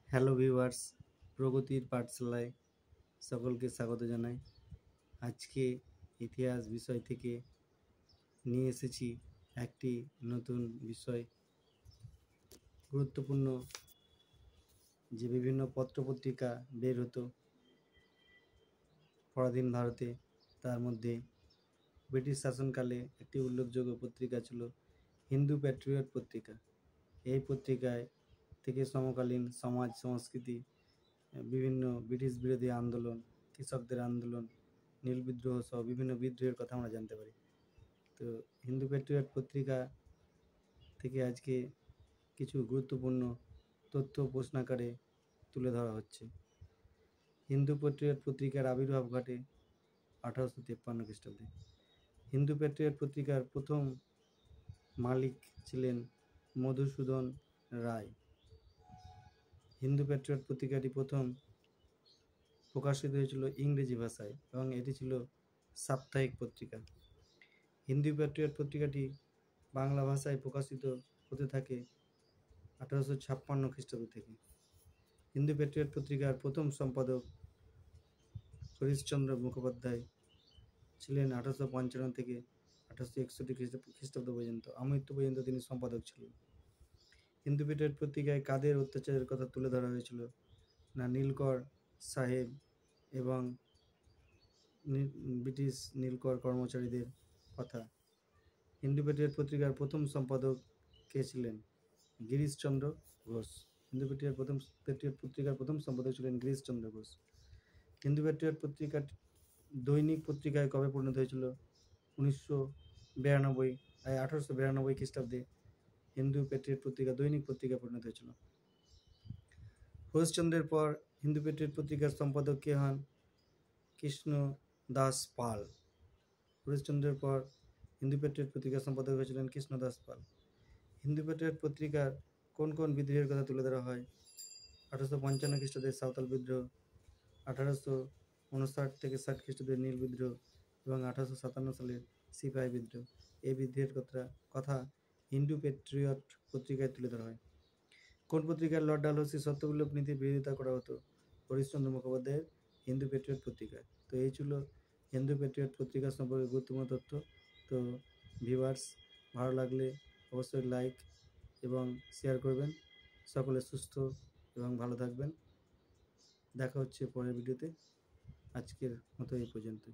Hello viewers, প্রগতির পাঠশালায় সকলকে স্বাগত জানাই। আজকে ইতিহাস বিষয় থেকে নিয়ে এসেছি একটি নতুন বিষয়। গুরুত্বপূর্ণ যে বিভিন্ন পত্রপত্রিকা বের হতো পরাধীন ভারতে, তার মধ্যে ব্রিটিশ শাসনকালে একটি উল্লেখযোগ্য পত্রিকা ছিল হিন্দু প্যাট্রিয়ট পত্রিকা। এই পত্রিকায় থেকে সমকালীন সমাজ সংস্কৃতি, বিভিন্ন ব্রিটিশ বিরোধী আন্দোলন, কৃষকদের আন্দোলন, নীল বিদ্রোহ সহ বিভিন্ন বিদ্রোহের কথা আমরা জানতে পারি। তো হিন্দু প্যাট্রিয়ট পত্রিকা থেকে আজকে কিছু গুরুত্বপূর্ণ তথ্য প্রশ্নাকারে তুলে ধরা হচ্ছে। হিন্দু প্যাট্রিয়ট পত্রিকার আবির্ভাব ঘটে 1853 খ্রিস্টাব্দে। হিন্দু প্যাট্রিয়ট পত্রিকার প্রথম মালিক ছিলেন মধুসূদন রায়। হিন্দু প্যাট্রিয়ট পত্রিকাটি প্রথম প্রকাশিত হয়েছিল ইংরেজি ভাষায় এবং এটি ছিল সাপ্তাহিক পত্রিকা। হিন্দু প্যাট্রিয়ট পত্রিকাটি বাংলা ভাষায় প্রকাশিত হতে থাকে 1856 খ্রিস্টাব্দ থেকে। হিন্দু প্যাট্রিয়ট পত্রিকার প্রথম সম্পাদক হরিশচন্দ্র মুখোপাধ্যায় ছিলেন 1855 থেকে 1861 খ্রিস্টাব্দ পর্যন্ত, আমৃত্যু পর্যন্ত তিনি সম্পাদক ছিলেন। হিন্দু প্যাট্রিয়ট পত্রিকায় কাদের অত্যাচারের কথা তুলে ধরা হয়েছিল না নীলকর সাহেব এবং ব্রিটিশ নীলকর কর্মচারীদের কথা। হিন্দু প্যাট্রিয়ট পত্রিকার প্রথম সম্পাদক কে ছিলেন? গিরিশচন্দ্র ঘোষ। হিন্দু প্যাট্রিয়ট পত্রিকার প্রথম সম্পাদক ছিলেন গিরিশচন্দ্র ঘোষ। হিন্দু প্যাট্রিয়ট পত্রিকা দৈনিক পত্রিকায় কবে পরিণত হয়েছিল? 1892 খ্রিস্টাব্দে হিন্দু প্যাট্রিয়ট পত্রিকা দৈনিক পত্রিকা পরিণত হয়েছিল। হরিশচন্দ্রের পর হিন্দু প্যাট্রিয়ট পত্রিকার সম্পাদক কে হন? কৃষ্ণ দাস পাল। হরিশচন্দ্রের পর হিন্দু প্যাট্রিয়ট পত্রিকার সম্পাদক হয়েছিলেন কৃষ্ণ দাস পাল। হিন্দু প্যাট্রিয়ট পত্রিকার কোন কোন বিদ্রোহের কথা তুলে ধরা হয়? 1855 খ্রিস্টাব্দের সাঁওতাল বিদ্রোহ, 1859 থেকে 60 খ্রিস্টাব্দের নীল বিদ্রোহ এবং 1857 সালের সিপাহী বিদ্রোহ। এই বিদ্রোহের কথা হিন্দু প্যাট্রিয়ট পত্রিকায় তুলে ধরা হয়। কোন পত্রিকায় লর্ড ডালহৌসি সত্যবিলোপ নীতির বিরোধিতা করা হতো? হরিশচন্দ্র মুখোপাধ্যায়ের হিন্দু প্যাট্রিয়ট পত্রিকায়। তো এই ছিল হিন্দু প্যাট্রিয়ট পত্রিকা সম্পর্কে গুরুত্বপূর্ণ তথ্য। তো ভিউয়ার্স, ভালো লাগলে অবশ্যই লাইক এবং শেয়ার করবেন। সকলে সুস্থ এবং ভালো থাকবেন। দেখা হচ্ছে পরের ভিডিওতে। আজকের মতো এই পর্যন্ত।